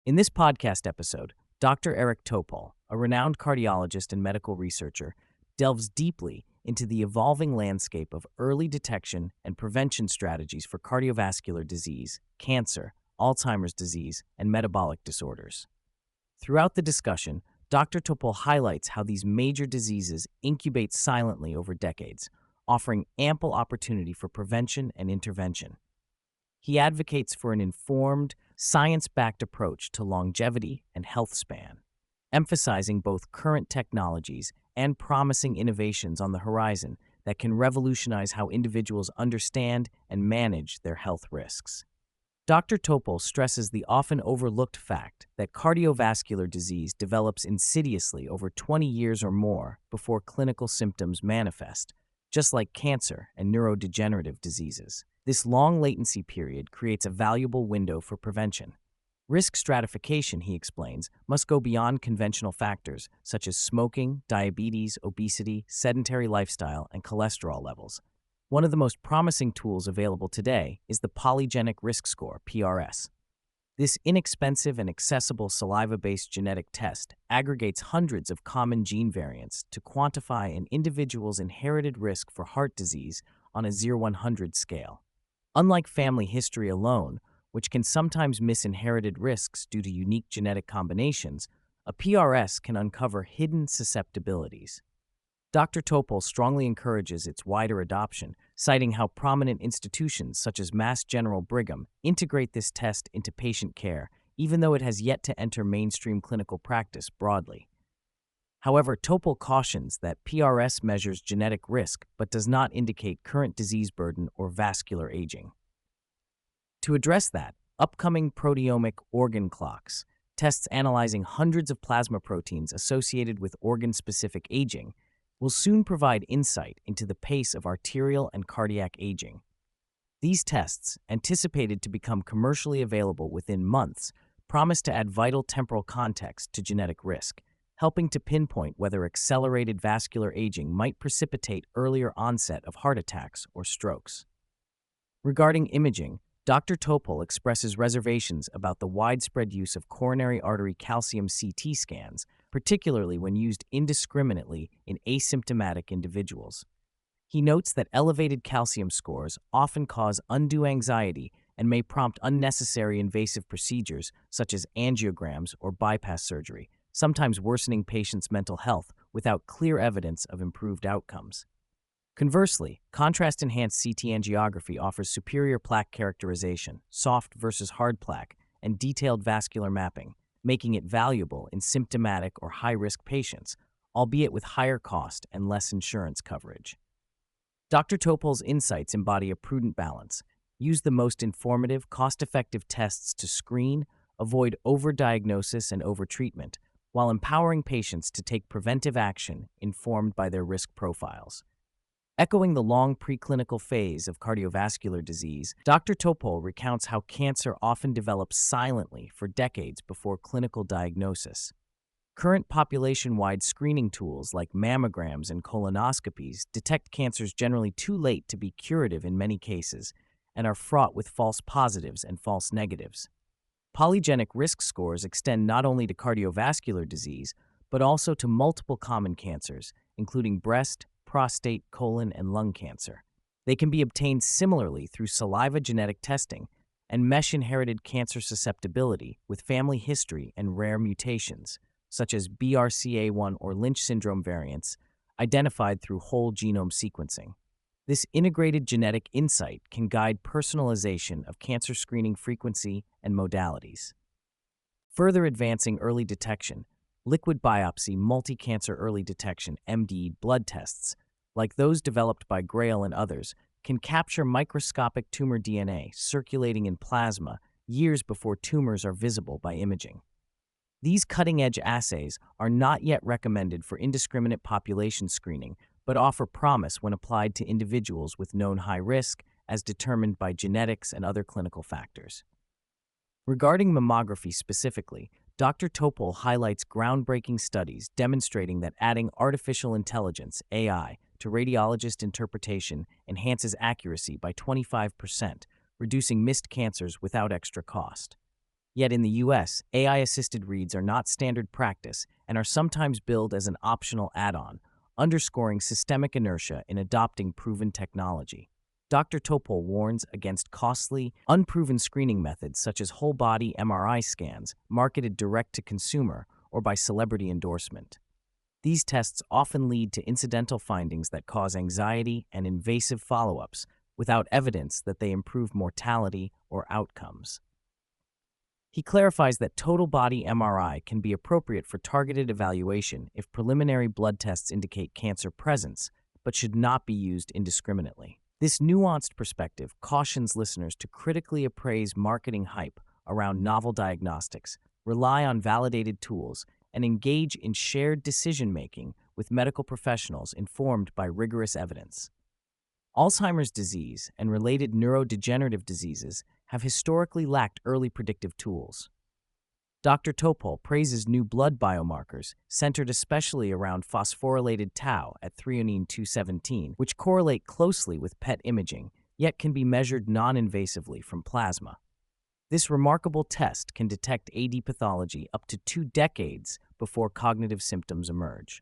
In this podcast episode, Dr. Eric Topol, a renowned cardiologist and medical researcher, delves deeply into the evolving landscape of early detection and prevention strategies for cardiovascular disease, cancer, Alzheimer's disease, and metabolic disorders. Throughout the discussion, Dr. Topol highlights how these major diseases incubate silently over decades, offering ample opportunity for prevention and intervention. He advocates for an informed, science-backed approach to longevity and health span, emphasizing both current technologies and promising innovations on the horizon that can revolutionize how individuals understand and manage their health risks. Dr. Topol stresses the often overlooked fact that cardiovascular disease develops insidiously over 20 years or more before clinical symptoms manifest, just like cancer and neurodegenerative diseases. This long latency period creates a valuable window for prevention. Risk stratification, he explains, must go beyond conventional factors such as smoking, diabetes, obesity, sedentary lifestyle, and cholesterol levels. One of the most promising tools available today is the polygenic risk score, PRS. This inexpensive and accessible saliva-based genetic test aggregates hundreds of common gene variants to quantify an individual's inherited risk for heart disease on a 0-100 scale. Unlike family history alone, which can sometimes miss inherited risks due to unique genetic combinations, a PRS can uncover hidden susceptibilities. Dr. Topol strongly encourages its wider adoption, citing how prominent institutions such as Mass General Brigham integrate this test into patient care, even though it has yet to enter mainstream clinical practice broadly. However, Topol cautions that PRS measures genetic risk but does not indicate current disease burden or vascular aging. To address that, upcoming proteomic organ clocks, tests analyzing hundreds of plasma proteins associated with organ-specific aging, will soon provide insight into the pace of arterial and cardiac aging. These tests, anticipated to become commercially available within months, promise to add vital temporal context to genetic risk, helping to pinpoint whether accelerated vascular aging might precipitate earlier onset of heart attacks or strokes. Regarding imaging, Dr. Topol expresses reservations about the widespread use of coronary artery calcium CT scans, particularly when used indiscriminately in asymptomatic individuals. He notes that elevated calcium scores often cause undue anxiety and may prompt unnecessary invasive procedures such as angiograms or bypass surgery, sometimes worsening patients' mental health without clear evidence of improved outcomes. Conversely, contrast-enhanced CT angiography offers superior plaque characterization, soft versus hard plaque, and detailed vascular mapping, making it valuable in symptomatic or high-risk patients, albeit with higher cost and less insurance coverage. Dr. Topol's insights embody a prudent balance. Use the most informative, cost-effective tests to screen, avoid overdiagnosis and overtreatment, while empowering patients to take preventive action informed by their risk profiles. Echoing the long preclinical phase of cardiovascular disease, Dr. Topol recounts how cancer often develops silently for decades before clinical diagnosis. Current population-wide screening tools like mammograms and colonoscopies detect cancers generally too late to be curative in many cases and are fraught with false positives and false negatives. Polygenic risk scores extend not only to cardiovascular disease, but also to multiple common cancers, including breast, prostate, colon, and lung cancer. They can be obtained similarly through saliva genetic testing and mesh inherited cancer susceptibility with family history and rare mutations, such as BRCA1 or Lynch syndrome variants, identified through whole genome sequencing. This integrated genetic insight can guide personalization of cancer screening frequency and modalities. Further advancing early detection, liquid biopsy multi-cancer early detection (MD) blood tests, like those developed by Grail and others, can capture microscopic tumor DNA circulating in plasma years before tumors are visible by imaging. These cutting-edge assays are not yet recommended for indiscriminate population screening, but offer promise when applied to individuals with known high risk as determined by genetics and other clinical factors. Regarding mammography specifically, Dr. Topol highlights groundbreaking studies demonstrating that adding artificial intelligence, AI, to radiologist interpretation enhances accuracy by 25%, reducing missed cancers without extra cost. Yet in the US, AI-assisted reads are not standard practice and are sometimes billed as an optional add-on, underscoring systemic inertia in adopting proven technology. Dr. Topol warns against costly, unproven screening methods such as whole-body MRI scans marketed direct to consumer or by celebrity endorsement. These tests often lead to incidental findings that cause anxiety and invasive follow-ups without evidence that they improve mortality or outcomes. He clarifies that total body MRI can be appropriate for targeted evaluation if preliminary blood tests indicate cancer presence, but should not be used indiscriminately. This nuanced perspective cautions listeners to critically appraise marketing hype around novel diagnostics, rely on validated tools, and engage in shared decision-making with medical professionals informed by rigorous evidence. Alzheimer's disease and related neurodegenerative diseases have historically lacked early predictive tools. Dr. Topol praises new blood biomarkers centered especially around phosphorylated tau at threonine 217, which correlate closely with PET imaging, yet can be measured non-invasively from plasma. This remarkable test can detect AD pathology up to 2 decades before cognitive symptoms emerge.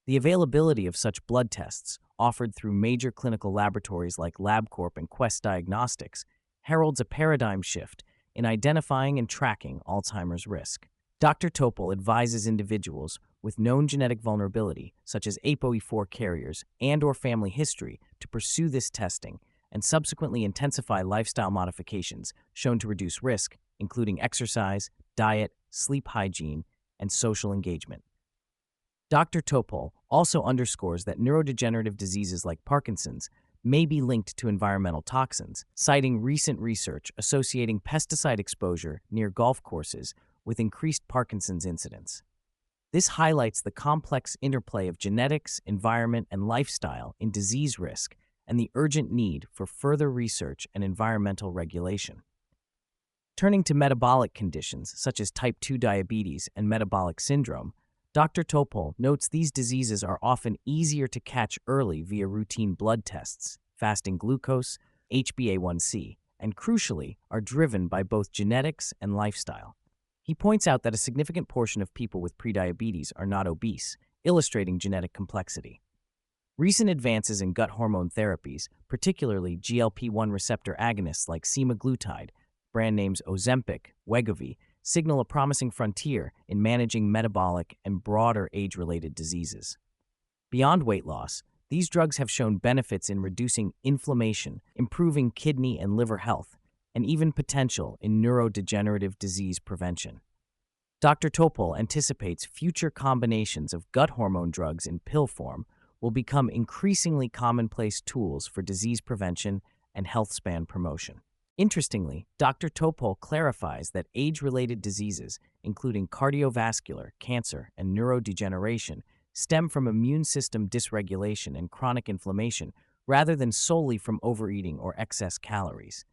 The availability of such blood tests, offered through major clinical laboratories like LabCorp and Quest Diagnostics, heralds a paradigm shift in identifying and tracking Alzheimer's risk. Dr. Topol advises individuals with known genetic vulnerability, such as ApoE4 carriers and/or family history, to pursue this testing and subsequently intensify lifestyle modifications shown to reduce risk, including exercise, diet, sleep hygiene, and social engagement. Dr. Topol also underscores that neurodegenerative diseases like Parkinson's may be linked to environmental toxins, citing recent research associating pesticide exposure near golf courses with increased Parkinson's incidence. This highlights the complex interplay of genetics, environment, and lifestyle in disease risk and the urgent need for further research and environmental regulation. Turning to metabolic conditions such as type 2 diabetes and metabolic syndrome, Dr. Topol notes these diseases are often easier to catch early via routine blood tests, fasting glucose, HbA1c, and crucially, are driven by both genetics and lifestyle. He points out that a significant portion of people with prediabetes are not obese, illustrating genetic complexity. Recent advances in gut hormone therapies, particularly GLP-1 receptor agonists like semaglutide, brand names Ozempic, Wegovy, signal a promising frontier in managing metabolic and broader age-related diseases. Beyond weight loss, these drugs have shown benefits in reducing inflammation, improving kidney and liver health, and even potential in neurodegenerative disease prevention. Dr. Topol anticipates future combinations of gut hormone drugs in pill form will become increasingly commonplace tools for disease prevention and health span promotion. Interestingly, Dr. Topol clarifies that age-related diseases, including cardiovascular, cancer, and neurodegeneration, stem from immune system dysregulation and chronic inflammation rather than solely from overeating or excess calories.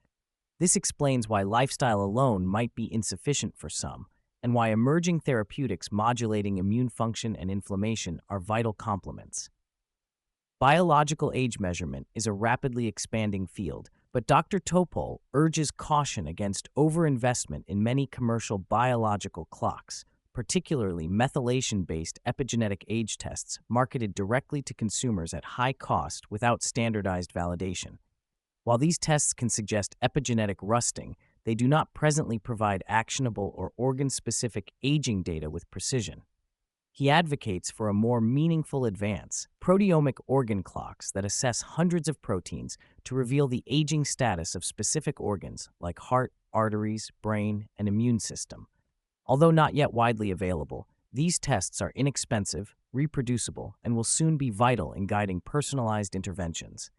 This explains why lifestyle alone might be insufficient for some, and why emerging therapeutics modulating immune function and inflammation are vital complements. Biological age measurement is a rapidly expanding field, but Dr. Topol urges caution against overinvestment in many commercial biological clocks, particularly methylation-based epigenetic age tests marketed directly to consumers at high cost without standardized validation. While these tests can suggest epigenetic rusting, they do not presently provide actionable or organ-specific aging data with precision. He advocates for a more meaningful advance, proteomic organ clocks that assess hundreds of proteins to reveal the aging status of specific organs like heart, arteries, brain, and immune system. Although not yet widely available, these tests are inexpensive, reproducible, and will soon be vital in guiding personalized interventions.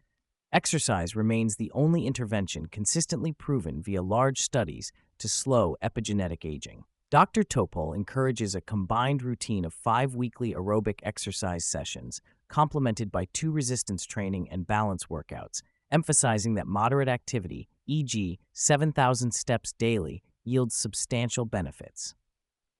Exercise remains the only intervention consistently proven via large studies to slow epigenetic aging. Dr. Topol encourages a combined routine of 5 weekly aerobic exercise sessions, complemented by 2 resistance training and balance workouts, emphasizing that moderate activity, e.g., 7,000 steps daily, yields substantial benefits.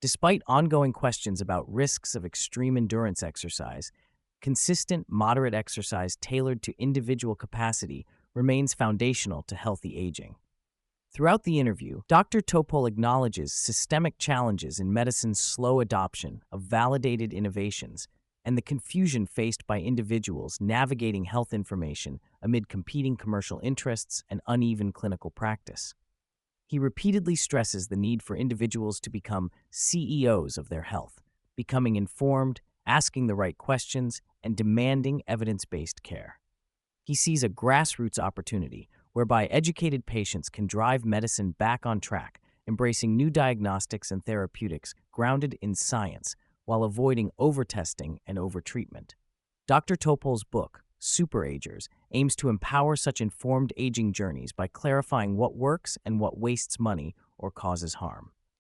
Despite ongoing questions about risks of extreme endurance exercise, consistent, moderate exercise tailored to individual capacity remains foundational to healthy aging. Throughout the interview, Dr. Topol acknowledges systemic challenges in medicine's slow adoption of validated innovations and the confusion faced by individuals navigating health information amid competing commercial interests and uneven clinical practice. He repeatedly stresses the need for individuals to become CEOs of their health, becoming informed, asking the right questions, and demanding evidence-based care. He sees a grassroots opportunity whereby educated patients can drive medicine back on track, embracing new diagnostics and therapeutics grounded in science while avoiding overtesting and overtreatment. Dr. Topol's book, Superagers, aims to empower such informed aging journeys by clarifying what works and what wastes money or causes harm.